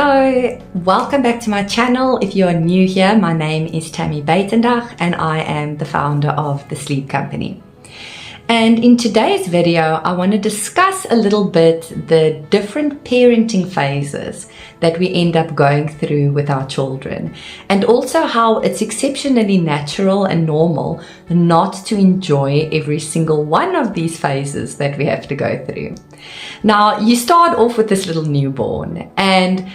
So, welcome back to my channel. If you're new here, my name is Tammy Buitendag and I am the founder of The Sleep Company. And in today's video, I want to discuss a little bit the different parenting phases that we end up going through with our children, and also how it's exceptionally natural and normal not to enjoy every single one of these phases that we have to go through. Now, you start off with this little newborn, and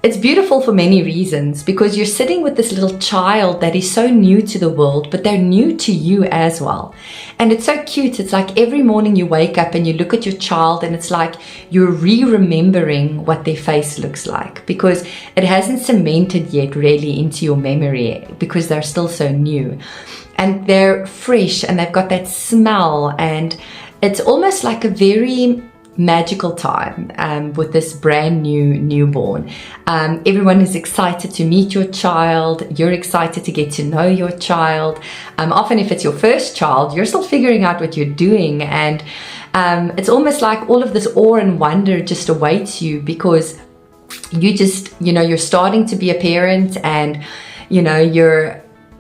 it's beautiful for many reasons, because you're sitting with this little child that is so new to the world, but they're new to you as well. And it's so cute. It's like every morning you wake up and you look at your child and it's like you're remembering what their face looks like, because it hasn't cemented yet really into your memory because they're still so new. And they're fresh and they've got that smell, and it's almost like a very magical time with this brand new newborn. Everyone is excited to meet your child. You're excited to get to know your child. Often if it's your first child, you're still figuring out what you're doing, and it's almost like all of this awe and wonder just awaits you, because you're starting to be a parent, and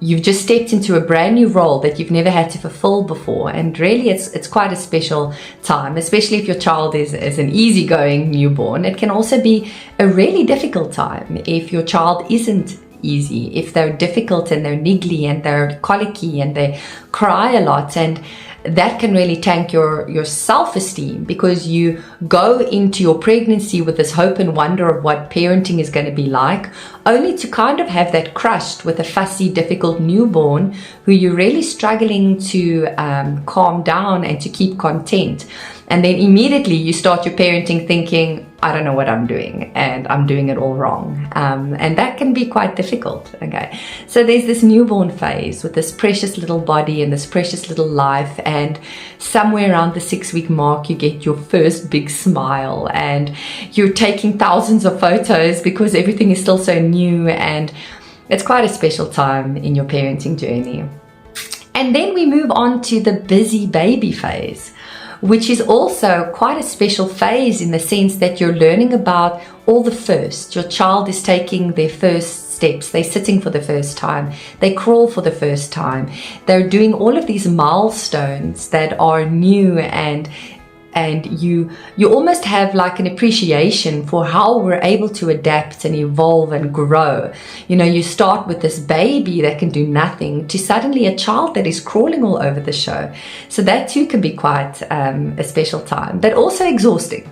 you've just stepped into a brand new role that you've never had to fulfill before. And really it's quite a special time, especially if your child is an easygoing newborn. It can also be a really difficult time if your child isn't easy, if they're difficult and they're niggly and they're colicky and they cry a lot, and that can really tank your self-esteem, because you go into your pregnancy with this hope and wonder of what parenting is going to be like, only to kind of have that crushed with a fussy, difficult newborn who you're really struggling to calm down and to keep content. And then immediately you start your parenting thinking, I don't know what I'm doing and I'm doing it all wrong. And that can be quite difficult. Okay, so there's this newborn phase with this precious little body and this precious little life, and somewhere around the 6-week mark you get your first big smile, and you're taking thousands of photos because everything is still so new, and it's quite a special time in your parenting journey. And then we move on to the busy baby phase, which is also quite a special phase in the sense that you're learning about all the first. Your child is taking their first steps. They're sitting for the first time. They crawl for the first time. They're doing all of these milestones that are new, and you almost have like an appreciation for how we're able to adapt and evolve and grow. You start with this baby that can do nothing to suddenly a child that is crawling all over the show. So that too can be quite a special time, but also exhausting,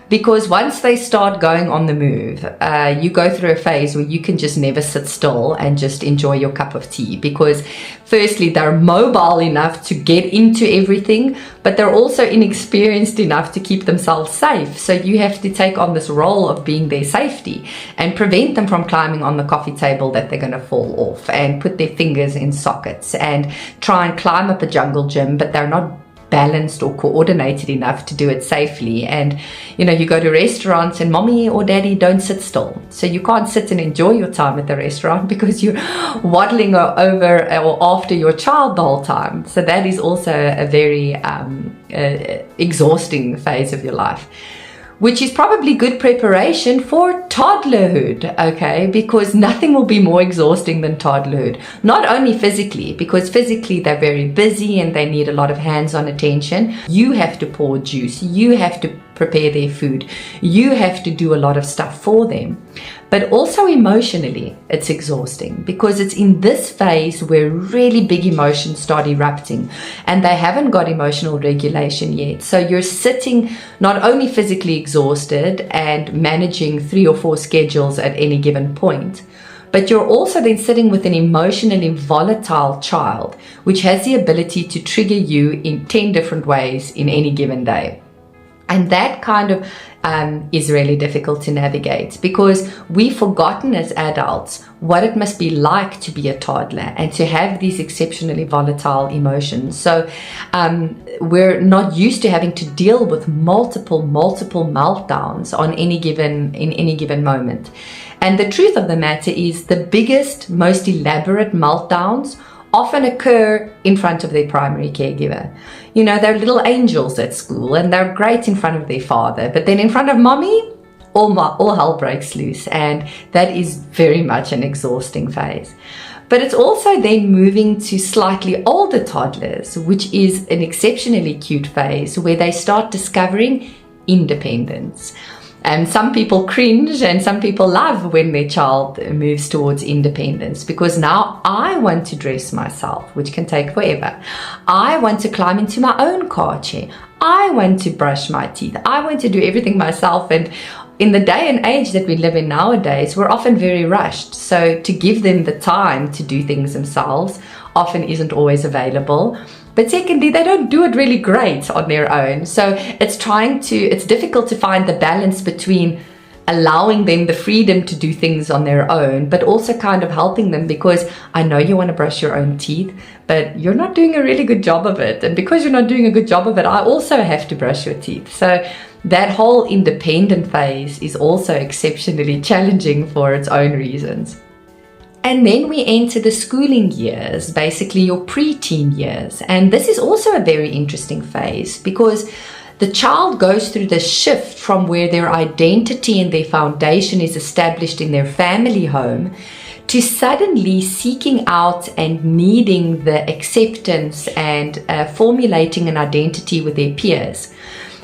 because once they start going on the move, you go through a phase where you can just never sit still and just enjoy your cup of tea, because firstly, they're mobile enough to get into everything, but they're also inexperienced enough to keep themselves safe. So you have to take on this role of being their safety and prevent them from climbing on the coffee table that they're going to fall off, and put their fingers in sockets and try and climb up a jungle gym, but they're not balanced or coordinated enough to do it safely. And you go to restaurants and mommy or daddy don't sit still, so you can't sit and enjoy your time at the restaurant because you're waddling over or after your child the whole time. So that is also a very exhausting phase of your life, which is probably good preparation for toddlerhood, okay? Because nothing will be more exhausting than toddlerhood. Not only physically, because physically they're very busy and they need a lot of hands-on attention. You have to pour juice. You have to prepare their food. You have to do a lot of stuff for them. But also emotionally, it's exhausting, because it's in this phase where really big emotions start erupting and they haven't got emotional regulation yet. So you're sitting not only physically exhausted and managing 3 or 4 schedules at any given point, but you're also then sitting with an emotionally volatile child, which has the ability to trigger you in 10 different ways in any given day. And that kind of is really difficult to navigate, because we've forgotten as adults what it must be like to be a toddler and to have these exceptionally volatile emotions. So we're not used to having to deal with multiple meltdowns in any given moment. And the truth of the matter is, the biggest, most elaborate meltdowns often occur in front of their primary caregiver. They're little angels at school and they're great in front of their father, but then in front of mommy, all hell breaks loose, and that is very much an exhausting phase. But it's also then moving to slightly older toddlers, which is an exceptionally cute phase where they start discovering independence. And some people cringe and some people love when their child moves towards independence, because now I want to dress myself, which can take forever. I want to climb into my own car chair. I want to brush my teeth. I want to do everything myself. And in the day and age that we live in nowadays, we're often very rushed. So to give them the time to do things themselves often isn't always available. But secondly, they don't do it really great on their own. So it's difficult to find the balance between allowing them the freedom to do things on their own, but also kind of helping them, because I know you want to brush your own teeth, but you're not doing a really good job of it. And because you're not doing a good job of it, I also have to brush your teeth. So that whole independent phase is also exceptionally challenging for its own reasons. And then we enter the schooling years, basically your preteen years. And this is also a very interesting phase, because the child goes through the shift from where their identity and their foundation is established in their family home to suddenly seeking out and needing the acceptance and formulating an identity with their peers.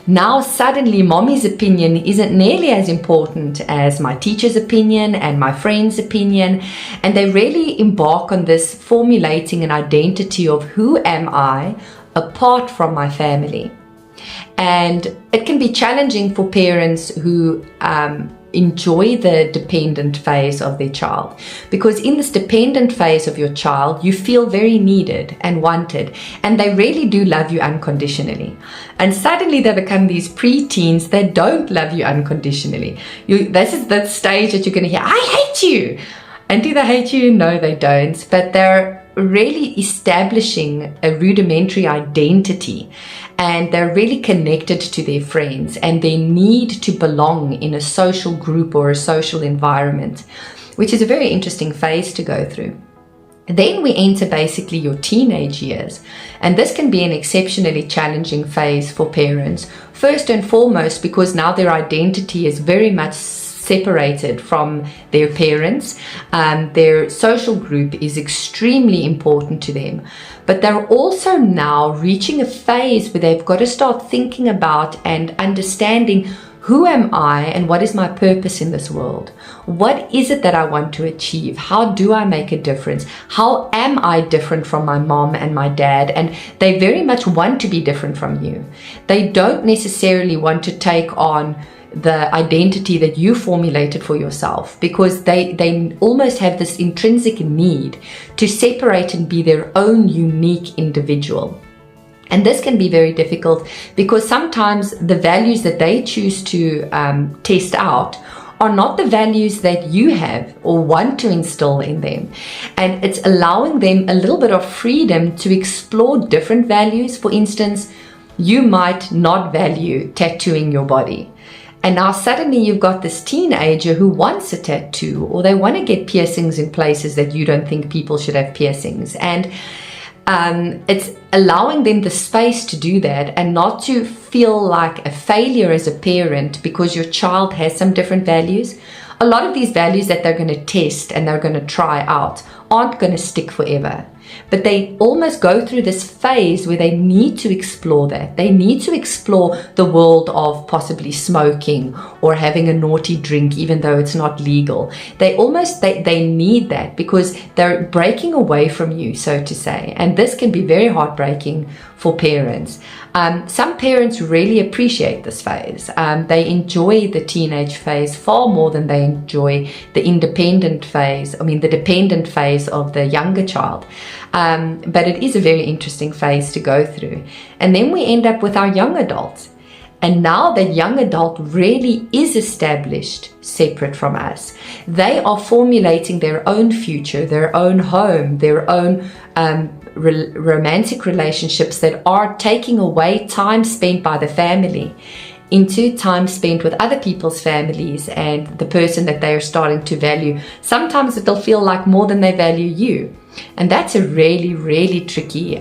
Now suddenly mommy's opinion isn't nearly as important as my teacher's opinion and my friend's opinion, and they really embark on this formulating an identity of who am I apart from my family. And it can be challenging for parents who enjoy the dependent phase of their child, because in this dependent phase of your child, you feel very needed and wanted, and they really do love you unconditionally. And suddenly they become these preteens that don't love you unconditionally. This is the stage that you're going to hear, I hate you. And do they hate you? No, they don't. But they're really establishing a rudimentary identity, and they're really connected to their friends and they need to belong in a social group or a social environment, which is a very interesting phase to go through. Then we enter basically your teenage years, and this can be an exceptionally challenging phase for parents, first and foremost because now their identity is very much separated from their parents. Their social group is extremely important to them, but they're also now reaching a phase where they've got to start thinking about and understanding, who am I and what is my purpose in this world? What is it that I want to achieve? How do I make a difference? How am I different from my mom and my dad? And they very much want to be different from you. They don't necessarily want to take on the identity that you formulated for yourself, because they almost have this intrinsic need to separate and be their own unique individual. And this can be very difficult, because sometimes the values that they choose to test out are not the values that you have or want to instill in them. And it's allowing them a little bit of freedom to explore different values. For instance, you might not value tattooing your body. And now suddenly you've got this teenager who wants a tattoo, or they want to get piercings in places that you don't think people should have piercings. And it's allowing them the space to do that and not to feel like a failure as a parent because your child has some different values. A lot of these values that they're going to test and they're going to try out aren't going to stick forever. But they almost go through this phase where they need to explore that. They need to explore the world of possibly smoking or having a naughty drink, even though it's not legal. They need that because they're breaking away from you, so to say. And this can be very heartbreaking for parents. Some parents really appreciate this phase. They enjoy the teenage phase far more than they enjoy the dependent phase of the younger child. But it is a very interesting phase to go through. And then we end up with our young adults. And now the young adult really is established separate from us. They are formulating their own future, their own home, their own romantic relationships that are taking away time spent by the family into time spent with other people's families and the person that they are starting to value. Sometimes it'll feel like more than they value you. And that's a really, really tricky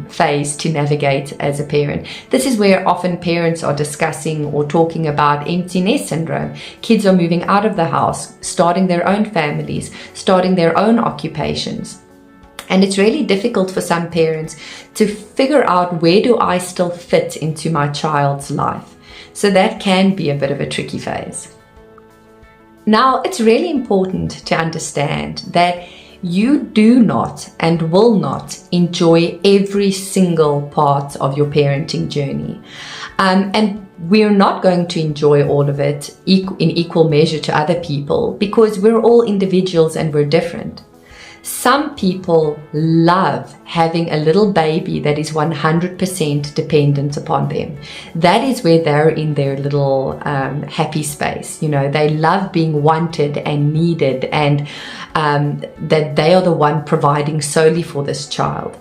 phase to navigate as a parent. This is where often parents are discussing or talking about empty nest syndrome. Kids are moving out of the house, starting their own families, starting their own occupations. And it's really difficult for some parents to figure out, where do I still fit into my child's life? So that can be a bit of a tricky phase. Now, it's really important to understand that you do not and will not enjoy every single part of your parenting journey. And we're not going to enjoy all of it in equal measure to other people, because we're all individuals and we're different. Some people love having a little baby that is 100% dependent upon them. That is where they're in their little happy space. You know, they love being wanted and needed, and that they are the one providing solely for this child.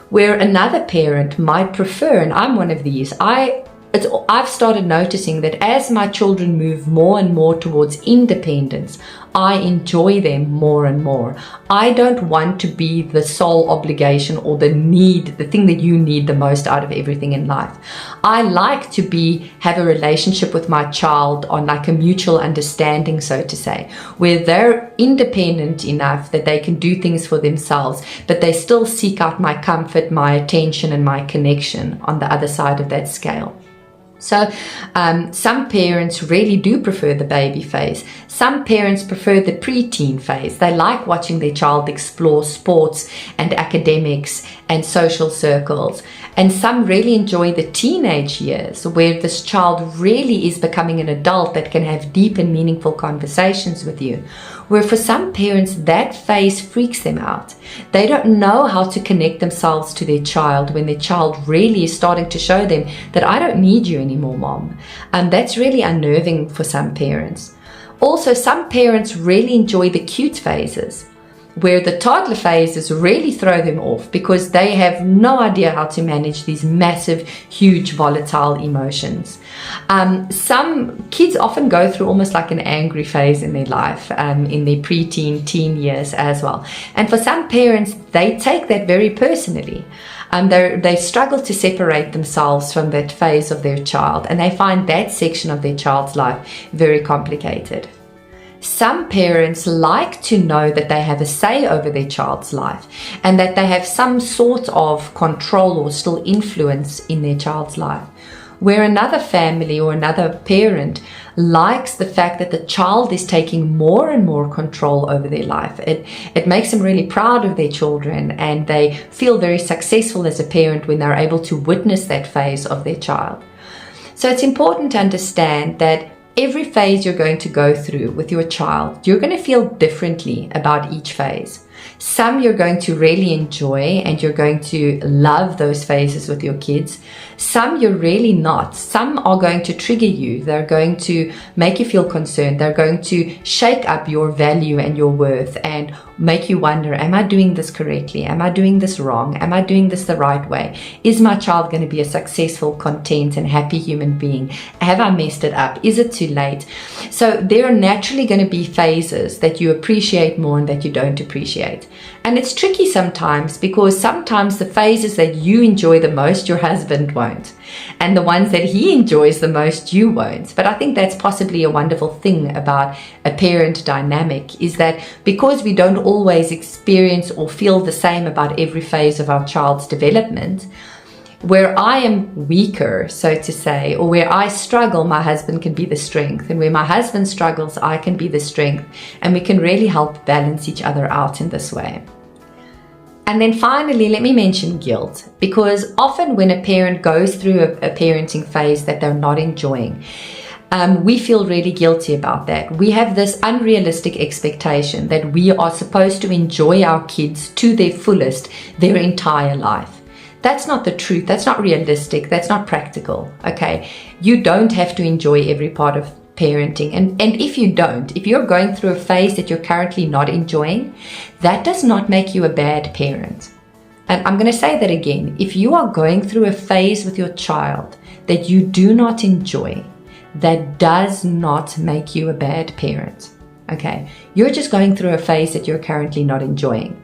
Where another parent might prefer, and I'm one of these, I've started noticing that as my children move more and more towards independence, I enjoy them more and more. I don't want to be the sole obligation or the thing that you need the most out of everything in life. I like to have a relationship with my child on like a mutual understanding, so to say, where they're independent enough that they can do things for themselves, but they still seek out my comfort, my attention, and my connection on the other side of that scale. So some parents really do prefer the baby phase. Some parents prefer the preteen phase. They like watching their child explore sports and academics and social circles. And some really enjoy the teenage years, where this child really is becoming an adult that can have deep and meaningful conversations with you. Where for some parents, that phase freaks them out. They don't know how to connect themselves to their child when their child really is starting to show them that I don't need you anymore, mom. And that's really unnerving for some parents. Also, some parents really enjoy the cute phases, where the toddler phases really throw them off because they have no idea how to manage these massive, huge, volatile emotions. Some kids often go through almost like an angry phase in their life, in their preteen, teen years as well. And for some parents, they take that very personally. They struggle to separate themselves from that phase of their child, and they find that section of their child's life very complicated. Some parents like to know that they have a say over their child's life and that they have some sort of control or still influence in their child's life. Where another family or another parent likes the fact that the child is taking more and more control over their life. It makes them really proud of their children, and they feel very successful as a parent when they're able to witness that phase of their child. So it's important to understand that every phase you're going to go through with your child, you're going to feel differently about each phase. Some you're going to really enjoy and you're going to love those phases with your kids. Some you're really not. Some are going to trigger you. They're going to make you feel concerned. They're going to shake up your value and your worth and make you wonder, am I doing this correctly? Am I doing this wrong? Am I doing this the right way? Is my child going to be a successful, content, and happy human being? Have I messed it up? Is it too late? So there are naturally going to be phases that you appreciate more and that you don't appreciate. And it's tricky sometimes, because sometimes the phases that you enjoy the most, your husband won't. And the ones that he enjoys the most, you won't. But I think that's possibly a wonderful thing about a parent dynamic, is that because we don't always experience or feel the same about every phase of our child's development, where I am weaker, so to say, or where I struggle, my husband can be the strength. And where my husband struggles, I can be the strength. And we can really help balance each other out in this way. And then finally, let me mention guilt, because often when a parent goes through a parenting phase that they're not enjoying, we feel really guilty about that. We have this unrealistic expectation that we are supposed to enjoy our kids to their fullest their entire life. That's not the truth. That's not realistic. That's not practical. Okay. You don't have to enjoy every part of parenting. And if you're going through a phase that you're currently not enjoying, that does not make you a bad parent. And I'm going to say that again. If you are going through a phase with your child that you do not enjoy, that does not make you a bad parent. Okay. You're just going through a phase that you're currently not enjoying.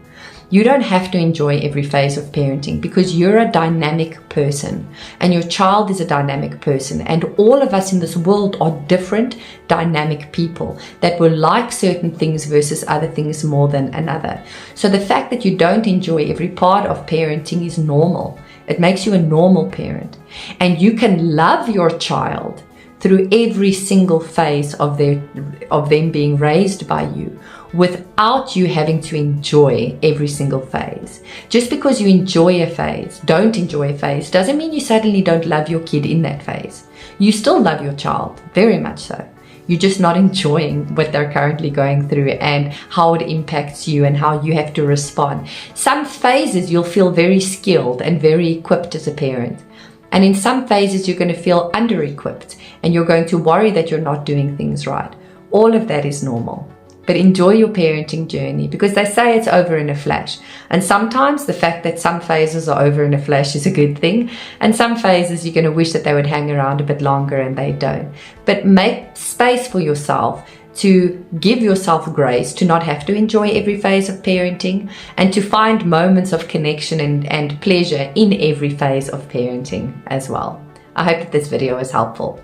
You don't have to enjoy every phase of parenting because you're a dynamic person and your child is a dynamic person, and all of us in this world are different dynamic people that will like certain things versus other things more than another. So the fact that you don't enjoy every part of parenting is normal. It makes you a normal parent, and you can love your child through every single phase of them being raised by you without you having to enjoy every single phase. Just because you don't enjoy a phase, doesn't mean you suddenly don't love your kid in that phase. You still love your child, very much so. You're just not enjoying what they're currently going through and how it impacts you and how you have to respond. Some phases you'll feel very skilled and very equipped as a parent. And in some phases you're going to feel under-equipped and you're going to worry that you're not doing things right. All of that is normal. But enjoy your parenting journey, because they say it's over in a flash. And sometimes the fact that some phases are over in a flash is a good thing. And some phases you're going to wish that they would hang around a bit longer and they don't. But make space for yourself to give yourself grace, to not have to enjoy every phase of parenting, and to find moments of connection and pleasure in every phase of parenting as well. I hope that this video was helpful.